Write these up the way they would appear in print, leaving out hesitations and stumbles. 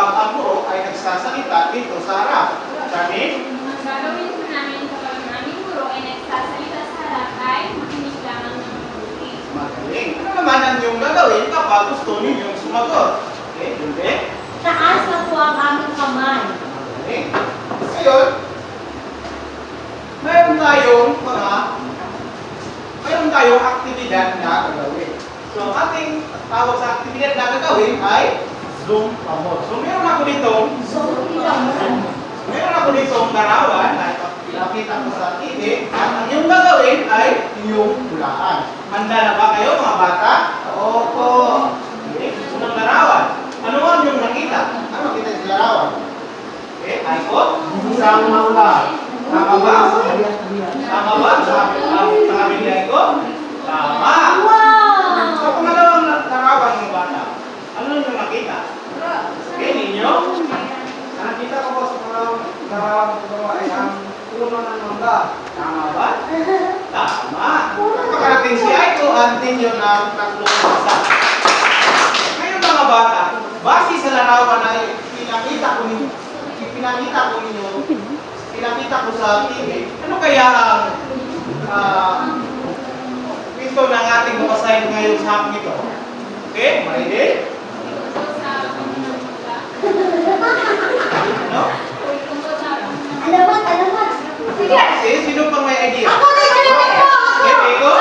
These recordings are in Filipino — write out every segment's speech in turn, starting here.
kapag ang guro ay nagsasalita dito sa harap. Sabi? Ang gagawin po namin kapag ang aming guro ay nagsasalita sa harap ay makinig lamang ng mabuti. Magaling. Ano naman ang iyong gagawin kapag gusto ninyong sumagot? Okay, hindi? Taas na po ang aming kamay. Magaling. Ngayon, mayroon tayong aktibidad na gagawin. So, ating tawag sa aktibidad na gagawin ay Zoom pamod. So, meron ako ditong larawan na pinakita ko sa TV. At ang iyong gagawin ay iyong hulaan. Handa na ba kayo mga bata? Opo. Okay. Unang larawan. Ano ang iyong nakita? Ano nakita sa larawan? Okay. Icon? Isang mangga. Tama ba? Tama ba? Sabi ni Icon? Tama. Wow! So, pangalawang larawan ng bata. Ano yung nakita? Okay, ninyo? Nakita ko po sa pangalawang larawan ay ang puno ng mangga. Tama ba? Tama. Pagkarating si Aiko at ninyo ng tatlong basa. Ngayon mga bata, base sa larawan na pinakita ko sa TV, ano kaya ang ito ng ating babasahin ngayon sa hapon ito? Okay? Ready? Ano? Alamat. Sige. Sino pang may idea? Ako na po! Okay, Iko?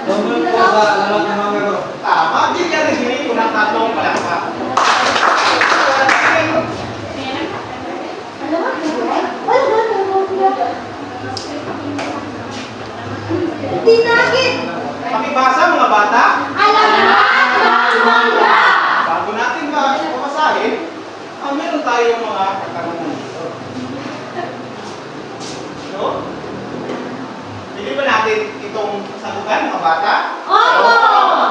Tungkol po sa lalaki ng mga garo. Tama. Di ka rin sinin ko ng tatlong palakpak. Tinakit! Pakibasa mga bata. Alamat ng mangga! Bago natin mabasahin, meron tayong mga katanungan dito. No? Hindi ba natin itong sagutan mga bata? Opo!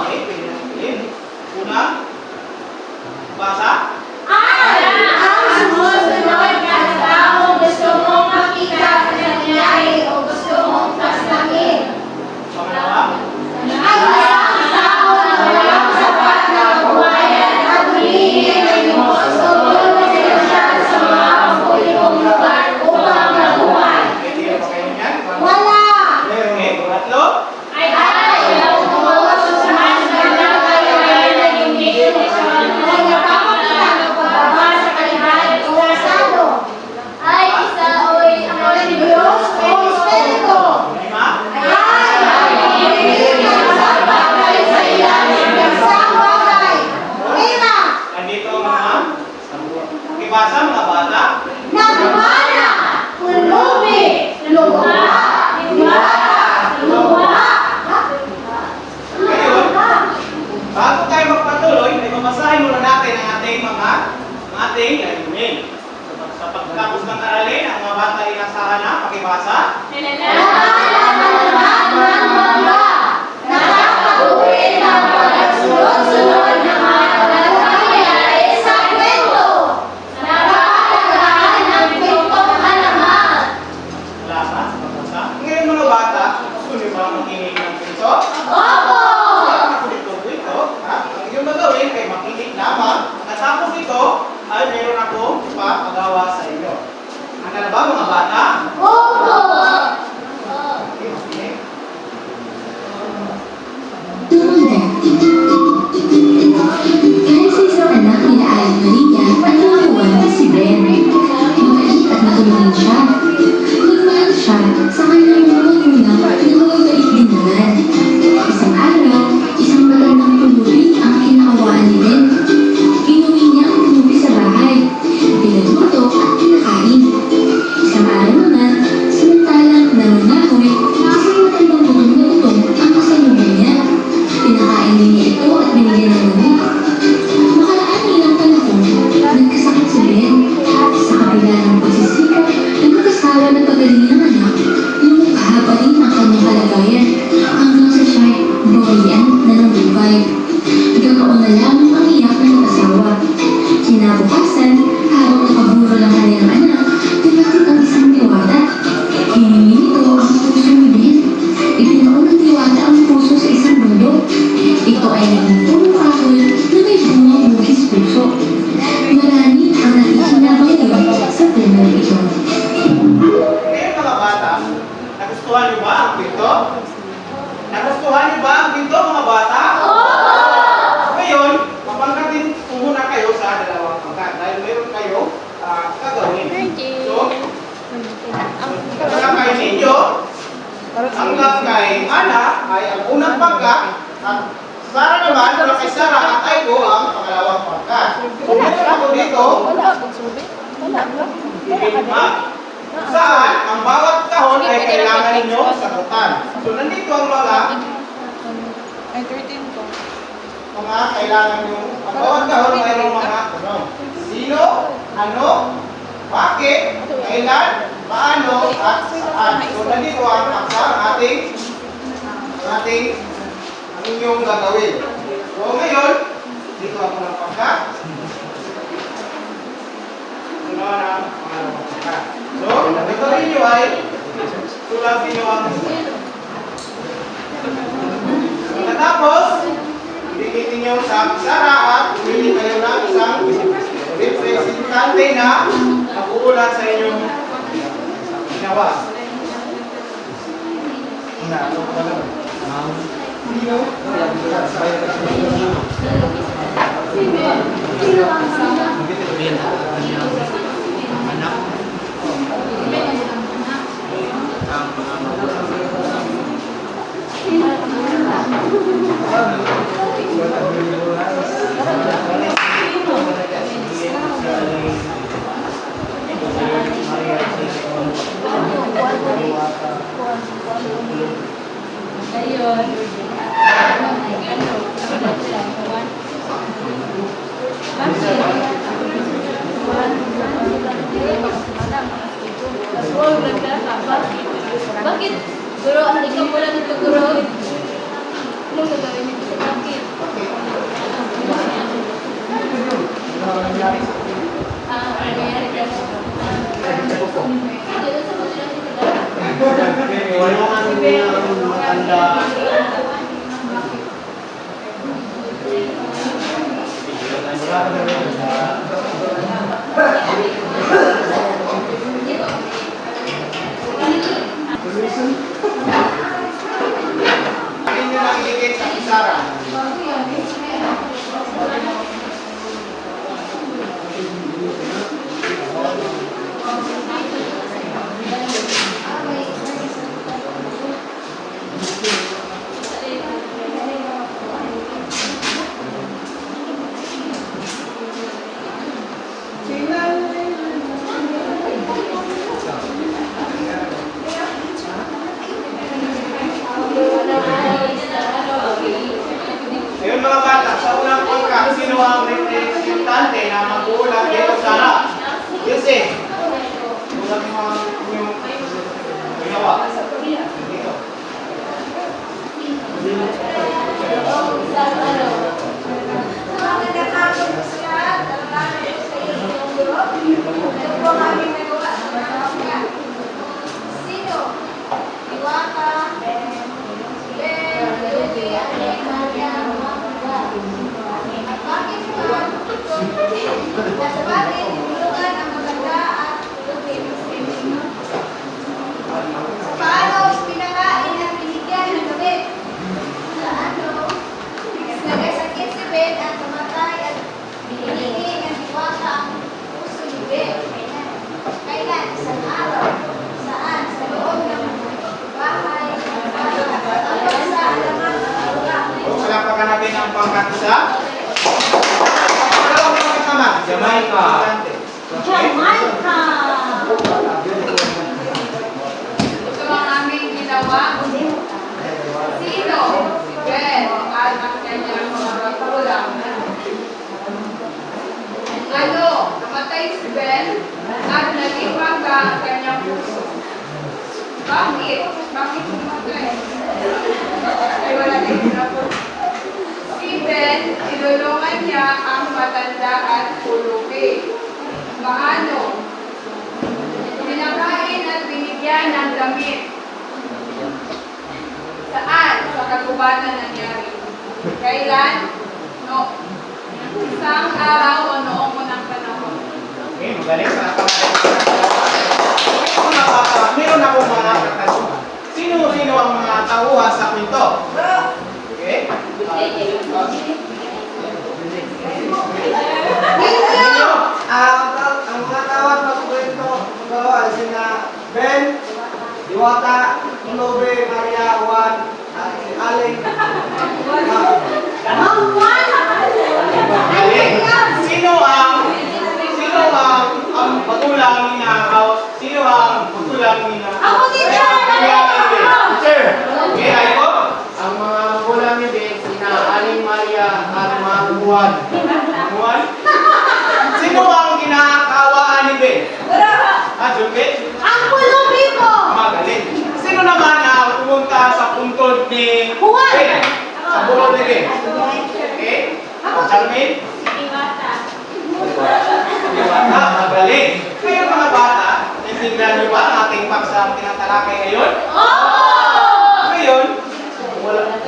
Okay, pwede natin. Una, basa. Ang sumusunod na taong gusto mong makita sa nangyari o gusto mong paslangin. Pangalawa. Ang isang tao na walang sapat na buhayan at hulihin ay sumusunod na siya sa mga pangkulong lugar upang mabuhay. Pwede ba kayo niyan? Wala! Okay, tatlo. Ay tumulos sa mas kanyang kalihayan na hindi desisyon ay napapakita ng pagbaba sa kalihayan o asado. Ay isa o ang Diyos o Espiritu. Lima. Ay hindi sa bagay sa ilalim ng isang bagay. Lima, Nandito mga pakibasa mga bata. nagmana, pulubi, luha, luha. Ngayon, bago tayo magpatuloy, ay mabasahin muna natin ang ating layunin. Sa pagkatapos ng aralin, ang mga bata ay nasahan na, pakibasa. Alamat ng mangga, nakakauwi ng pagkasunod-sunod ng mga nangyayari sa kwento. Nakakalagaan ng kwentong alamat. Wala pa, magbasa. Ngayon mga bata, gusto niyo ba makinig ng kwento? Opo! Ako dito, ha? Ang iyong gagawin ay makinig lamang. Natapos ito, ay meron akong papagawa sa inyo. Handa na ba mga bata? Opo! Okay. Kahit sa isang anak nila Aling Maria at luluwan na si Ben. Mabait at matulungin siya. Nagmahal siya sa kanyang mga magulang na mababait din naman. Isang araw, isang magandang pulubi ang kinakawaan ni Ben. Inuwi niya ang pulubi sa bahay. Pinagluto at kinakain. Isang araw naman, samantalang nangunahoy, isang matandang butong na utong ang kasalubong niya. Pinakain niya ito at binigyan ng lamig. Makaraan ng ilang panahon, nagkasakit si Ben. Sa kabila ng pagsisikap ng mag-asawa na pagaling ng anak, lumukha pa rin ang kanyang kalagayan hanggang sa siya'y bawian na ng buhay. Ganoon na lamang ang iyak ng mag-asawa. Kinabukasan, habang nakaburo ng kanyang anak, dumating ang isang diwata. Hiningi nito ang puso ni Ben. Ibinaon ng diwata ang puso sa isang bundok. Ito ay naging punong kahoy na may bungang buhis puso. Marami mong ito. Ngayon mga bata, nagustuhan niyo ba ang kwento? Nagustuhan niyo ba ang kwento mga bata? Ngayon, papangkatin ko muna kayo sa dalawang pangkat dahil meron kayo gagawin. So, hanggang kay ninyo, hanggang kay Ana ay ang unang pangkat at Sarah naman, mula kay Sarah at Aiko ang pangalawang pangkat. So, meron ako dito, saan ang bawat kahon ay kailangan ninyo sagutan. So, nandito ang mga kailangan nyo. Ang bawat kahon mayroong mga tanong. Sino, ano, bakit, kailan, paano, at saan. So, nandito ang paksa ang ating inyong gagawin. So, ngayon, dito ako ng pangkat. Ito na ang pangalawang pangkat. So, ang gagawin nyo ay sulapin nyo ang pagkatapos, ibigitin nyo sa Sara at pumili kayo ng isang representante na mag-uulat sa inyong ginawa. Bakit? Guro, hindi ka mula nito, guro. Anong gagawin nito sa bakit? Nangyayari ka mo. Dito sa mula nito, Iwanan niya ang matanda. Akin nyo lang idikit sa Sara. Ngayon mga bata, sa unang pangkat, sino ang representante na mag-uulat dito sa harap? Jose, ulat mo ang inyong ginawa. Dito. Sino? Diwata, Ben, Yuki, Alek, Maria, Magda. At bakit ba? At bakit tinulungan ang maganda at Yuki? Paano pinakain at binigyan ng gamit? Sa ano? Nagasakit si Ben at namatay at binigyan ng Diwata ang puso ni Ben. Kailan? Isang araw. Saan? Sa loob ng bahay. Ano sa alaman ng lugar? O, palapakan natin ang pangkat sa dalawang pangkat naman. Jamaica. Jamaica! Ito ang aming ginawa. Sino? Si Ben at ang kanyang mga magulang. Ano? Namatay si Ben at naging bangga ang kanyang puso. Bakit? Bakit namatay? Ay wala din hinapon. Si Ben, tinulungan niya ang matanda at pulubi. Paano? Pinakain at binigyan ng damit. Saan? Sa kagubatan nangyari. Kailan? No. Isang araw o noong unang panahon. Okay, magaling. Palapakan natin. mga bata, meron akong mga katanungan. Sino-sino ang mga tauhan sa kwento? Okay? Ninyo. Ang mga tawag ng kwento ay sina Ben, Diwata, Lobe, Maria, Juan, at si Aling. Sino ang magulang ni Sino ang magulang ni Ako, teacher! Teacher! Okay, Aiko? Ang mga magulang ni Ben, sina Aling Maria at Mang Juan. Juan? Sino ang kinakawaan ni Ben? Junbet? Ang pulubi ko! Magaling. Sino naman ang pumunta sa puntod ni Juan! Ben? Sa bulod ni Ben? Okay? Charmaine? Iwata. Diwata, magaling. Kayo mga bata, naintindihan niyo ba ang ating paksang tinatalakay ngayon? Ngayon, wala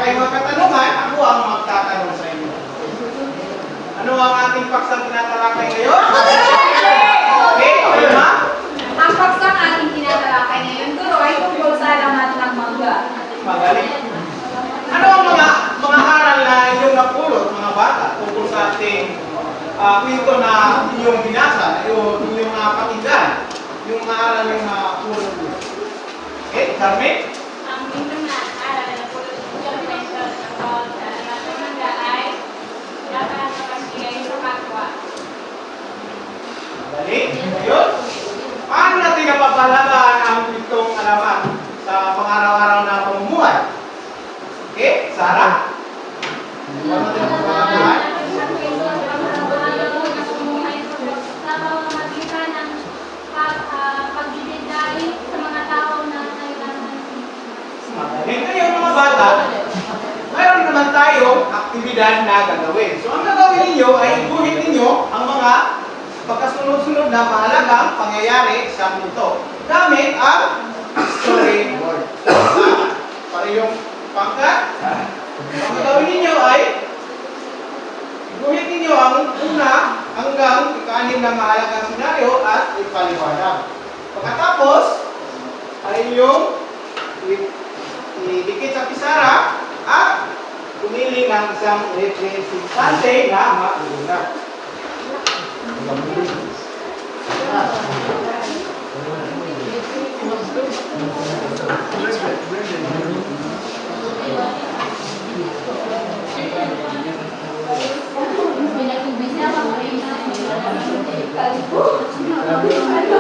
kayong mga katanungan, ako ang magtatanong sa inyo. Ano ang ating paksang tinatalakay ngayon? Okay, okay ma? Ang paksang ating tinatalakay ngayon, Guro, ay tungkol sa laman ng mangga. Magaling. Ano ang mga aral na inyong napulot, mga bata, tungkol sa ating kwento na inyong binasa, inyong pakinggan, yung mga aral yung napulot nyo? Okay, Carmen? Ang minsan na aral na pulot ng kwento tungkol sa laman ng mangga ay dapat makasigay sa kapwa. Magaling. Yun. Paano natin napapalagaan ang kwentong alaman sa pang-araw-araw na pamumuhay? Okay, Sarah? Paano natin napapalagaan? Sa pamamagitan ng pagbibigay sa mga tao na kailangan. Magaling kayo mga bata. Mayroon naman tayong aktibidad na gagawin. So ang gagawin ninyo ay iguhit ninyo ang mga pagkasunod-sunod na mahalagang pangyayari sa kwento gamit ang storyboard. Para yung pangkat, ang gagawin ninyo ay iguhit ninyo ang una hanggang ika-anim na mahalagang senaryo at ipaliwanag. Pagkatapos ay yung idikit sa pisara at pumili ng isang representante na mauna.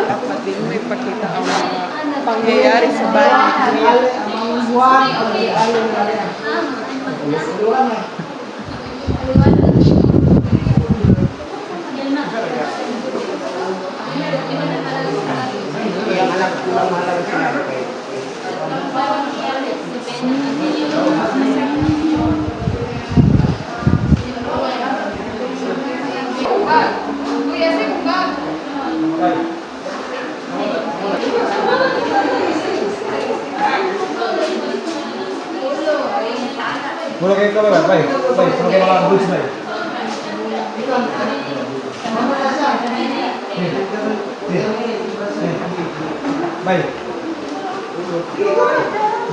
Dapat din mo ipakita ang mga pangyayari sa bayan. Juan, Aling Maria. Yung anak ko lang mahalaga sinabi. Bugag. Kuya, si Bugag. Mula kayo kamera, bay. Bay, sama kayo mga goods, bay. Bay.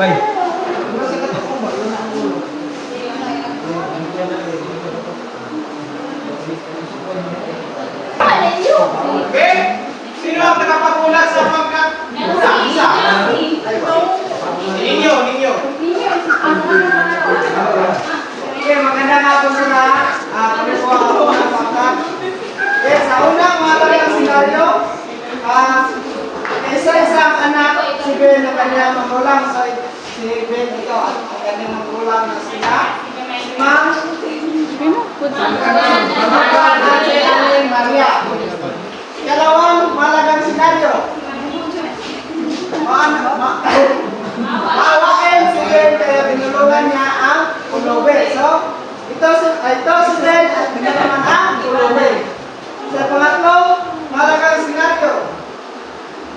Bay. Okay? Sino ang nakapagulat sa pagkat? Isa. Ninyo. Okay, maganda nga po sila. Kami po ako ng pangkat. Okay, sa unang mahalagang senaryo, isa-isang anak si Ben na kanyang magulang. So, si Ben ito at ang kanyang magulang na sila. Ma'am, Aling Maria. Ikalawang mahalagang senaryo. Maawain si Ben kaya binulungan niya ang pulubi. So, ito si Ben at binulungan ang pulubi. Sa pangatlong mahalagang senaryo,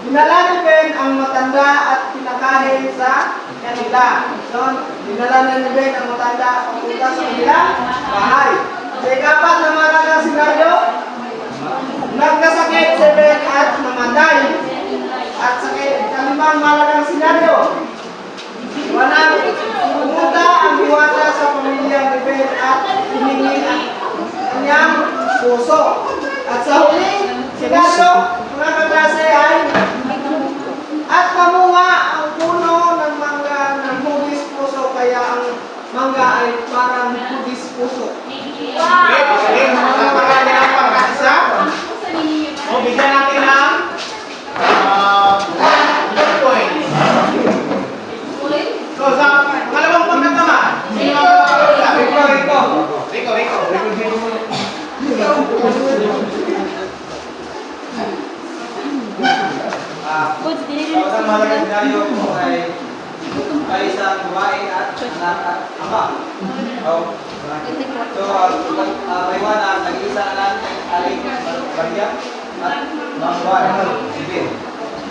dinala ni Ben ang matanda at pinakain sa kanila. So, dinala na ni Ben ang matanda papunta sa kanilang bahay. Sa ikapat na mahalagang senaryo, nagkasakit si Ben at namatay. ang malagang senaryo. Pumunta ang diwata sa pamilyang Rebel at humingi ang kanyang puso. At sa huling senaryo, mga kaklase ay at mamunga ang puno ng mangga ng hugis puso, kaya ang mangga ay parang hugis puso. Okay, magaling. Palakpakan niya ang pangkatisa. O, bigyan natin ng 2 points. So, sa pangalawang pangkat naman. Sino ang Rico. Rico. Ang malagang senaryo po ay isang babae at anak at ama. So, paliwanag, nag-iisa na lang ay Maria at mga babae, Sibil.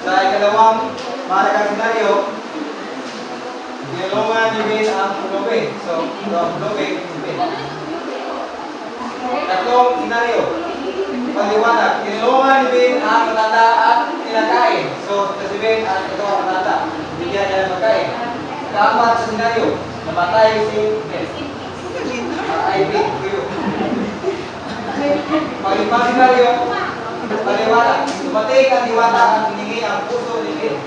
Sa ikalawang malagang senaryo, tinulungan ni Ben ang Pulobe. So, ang Pulobe, Sibil. Tatlong senaryo, paliwanag, tinulungan ni Ben ang matanda at kinakain. So, si Ben at ito ang matanda, bigyan niya ng magkain. Kaapat sa senaryo, namatay si Ben. Ay, Ben, kayo. Pag-ibang senaryo, paliwanag, dumating ang diwata at hiningi ang puso ni Ben.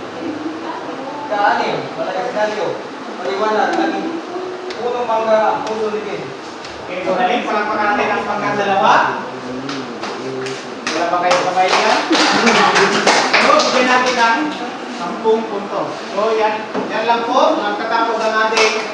Kaanim, malagang senaryo, paliwanag, naging punong mangga ang puso ni Ben. Okay, magaling. Palakpakan natin ang pangkat-dalawa. Wala ba kayo kamay niya? So, bigyan natin ng 10 puntos. So, yan lang po. Nagtatapos ang ating